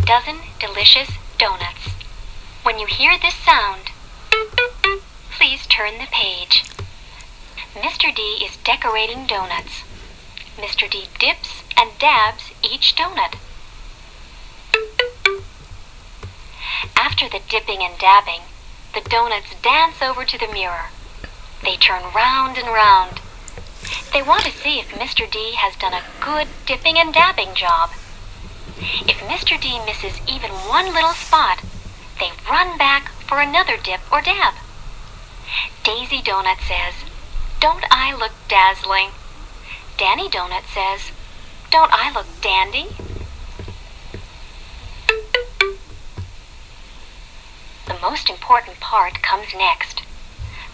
dozen delicious donuts. When you hear this sound, please turn the page. Mr. D is decorating donuts. Mr. D dips and dabs each donut. After the dipping and dabbing, the donuts dance over to the mirror. They turn round and round. They want to see if Mr. D has done a good dipping and dabbing job. If Mr. D misses even one little spot, they run back for another dip or dab. Daisy Donut says, "Don't I look dazzling?" Danny Donut says, "Don't I look dandy?" The most important part comes next.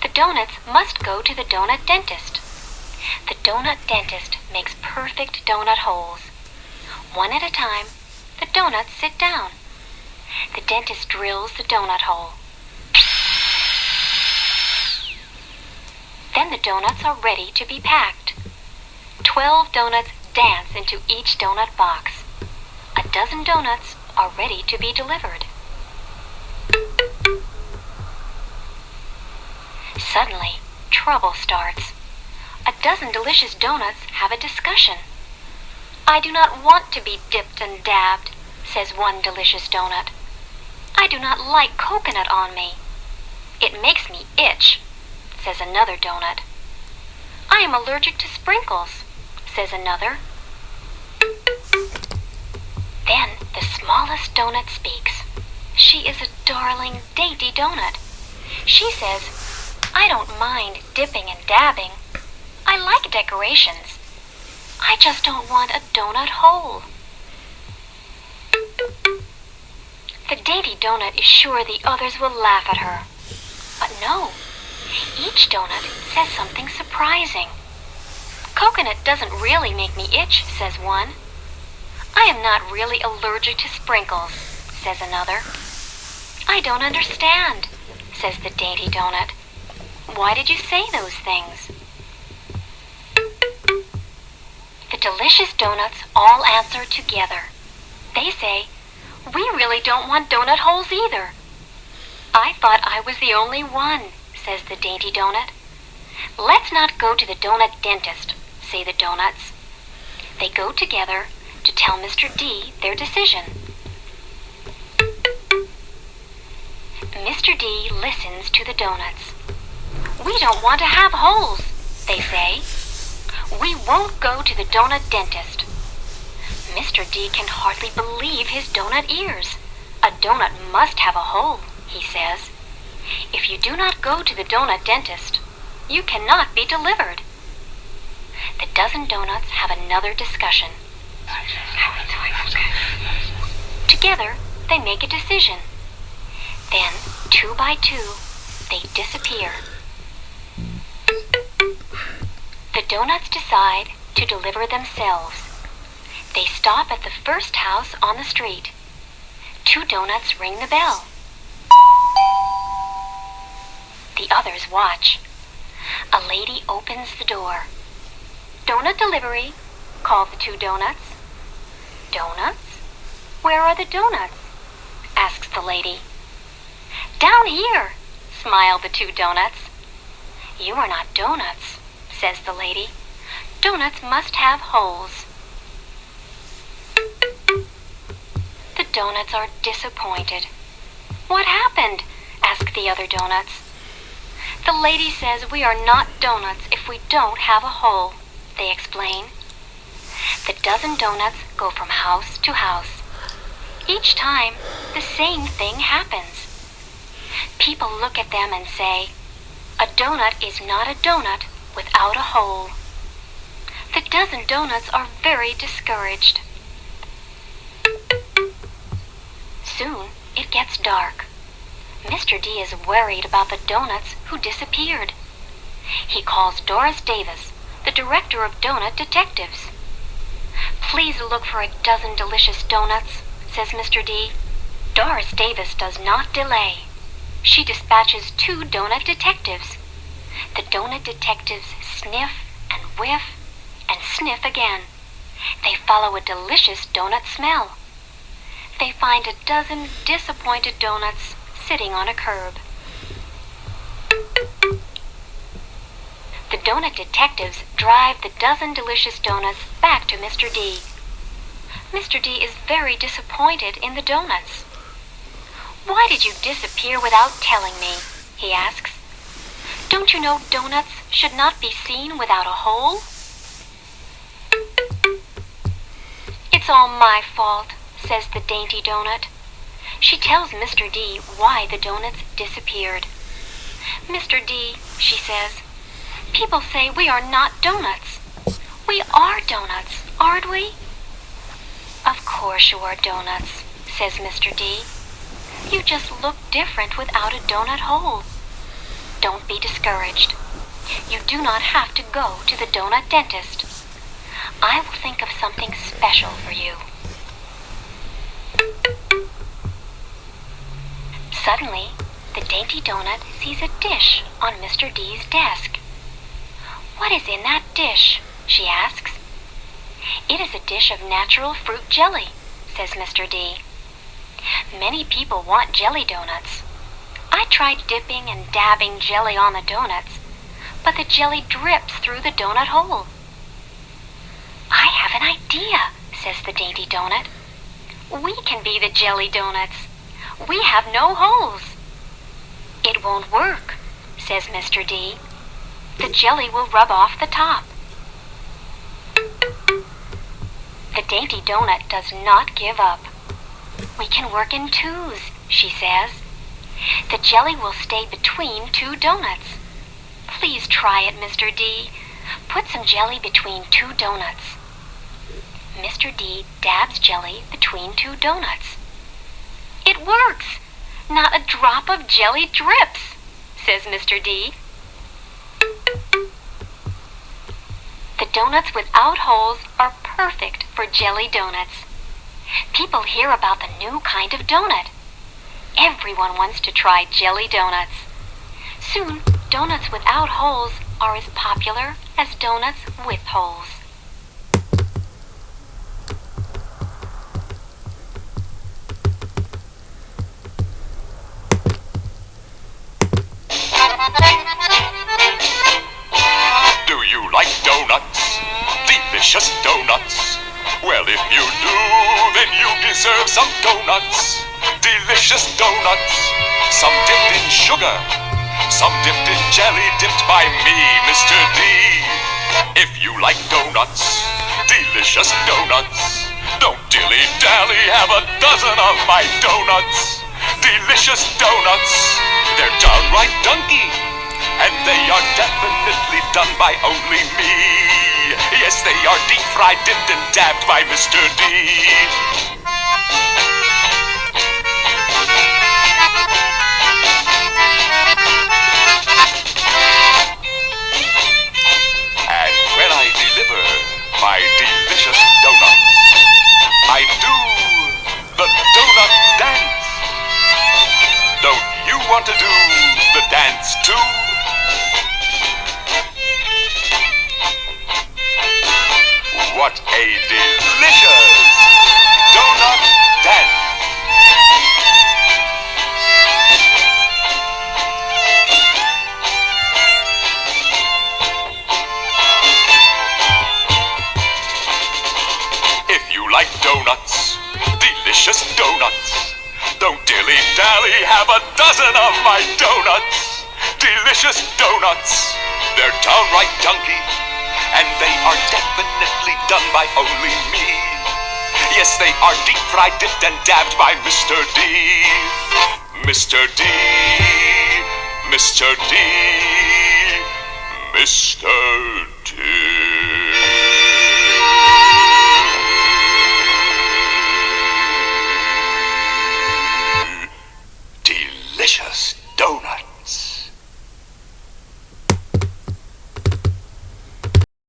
The donuts must go to the donut dentist. The donut dentist makes perfect donut holes. One at a time, the donuts sit down. The dentist drills the donut hole. Then the donuts are ready to be packed. 12 donuts dance into each donut box. A dozen donuts are ready to be delivered. Suddenly, trouble starts. A dozen delicious donuts have a discussion. "I do not want to be dipped and dabbed," says one delicious donut. "I do not like coconut on me. It makes me itch," says another donut. "I am allergic to sprinkles," says another. Then the smallest donut speaks. She is a darling, dainty donut. She says, "I don't mind dipping and dabbing. I like decorations. I just don't want a donut hole." The dainty donut is sure the others will laugh at her. But no, each donut says something surprising. "Coconut doesn't really make me itch," says one. "I am not really allergic to sprinkles," says another. "I don't understand," says the dainty donut. "Why did you say those things?" The delicious donuts all answer together. They say, "We really don't want donut holes either." "I thought I was the only one," says the dainty donut. "Let's not go to the donut dentist," say the donuts. They go together to tell Mr. D their decision. Mr. D listens to the donuts. "We don't want to have holes," they say. "We won't go to the donut dentist." Mr. D can hardly believe his donut ears. "A donut must have a hole," he says. "If you do not go to the donut dentist, you cannot be delivered." The dozen donuts have another discussion. Together, they make a decision. Then, 2 by 2, they disappear. The donuts decide to deliver themselves. They stop at the first house on the street. 2 donuts ring the bell. The others watch. A lady opens the door. "Donut delivery," call the 2 donuts. "Donuts? Where are the donuts?" asks the lady. "Down here," smile the 2 donuts. "You are not donuts," says the lady. "Donuts must have holes." The donuts are disappointed. "What happened?" ask the other donuts. "The lady says we are not donuts if we don't have a hole," they explain. The dozen donuts go from house to house. Each time, the same thing happens. People look at them and say, "A donut is not a donut without a hole." The dozen donuts are very discouraged. Soon it gets dark. Mr. D is worried about the donuts who disappeared. He calls Doris Davis, the director of donut detectives. "Please look for a dozen delicious donuts," says Mr. D. Doris Davis does not delay. She dispatches 2 donut detectives. The donut detectives sniff and whiff and sniff again. They follow a delicious donut smell. they find a dozen disappointed doughnuts sitting on a curb. The doughnut detectives drive the dozen delicious doughnuts back to Mr. D. Mr. D is very disappointed in the doughnuts. "Why did you disappear without telling me?" he asks. "Don't you know doughnuts should not be seen without a hole?" "It's all my fault," says the dainty doughnut. She tells Mr. D why the doughnuts disappeared. "Mr. D," she says, "people say we are not doughnuts. We are doughnuts, aren't we?" "Of course you are doughnuts," says Mr. D. "You just look different without a doughnut hole. Don't be discouraged. You do not have to go to the doughnut dentist. I will think of something special for you." Suddenly, the dainty doughnut sees a dish on Mr. D's desk. "What is in that dish?" she asks. "It is a dish of natural fruit jelly," says Mr. D. "Many people want jelly doughnuts. I tried dipping and dabbing jelly on the doughnuts, but the jelly drips through the doughnut hole." "I have an idea," says the dainty doughnut. "We can be the jelly doughnuts. We have no holes." "It won't work," says Mr. D. "The jelly will rub off the top." The dainty doughnut does not give up. "We can work in twos," she says. "The jelly will stay between two doughnuts. Please try it, Mr. D. Put some jelly between two doughnuts." Mr. D dabs jelly between two doughnuts. "It works! Not a drop of jelly drips," says Mr. D. The doughnuts without holes are perfect for jelly doughnuts. People hear about the new kind of doughnut. Everyone wants to try jelly doughnuts. Soon, doughnuts without holes are as popular as doughnuts with holes. Do you like donuts? Delicious donuts? Well, if you do, then you deserve some donuts. Delicious donuts. Some dipped in sugar, some dipped in jelly, dipped by me, Mr. D. If you like donuts, delicious donuts, don't dilly-dally, have a dozen of my donuts. Delicious donuts, they're downright dunky, and they are definitely done by only me. Yes, they are deep-fried, dipped and dabbed by Mr. D. And when I deliver my delicious donuts, I do the Doughnut Dance. Don't you want to do the dance too? What a delicious Doughnut Dance! If you like donuts, delicious donuts, don't dilly-dally, have a dozen of my donuts. Delicious donuts, they're downright dunky, and they are definitely done by only me. Yes, they are deep-fried, dipped and dabbed by Mr. D. Mr. D. Mr. D. Mr. D.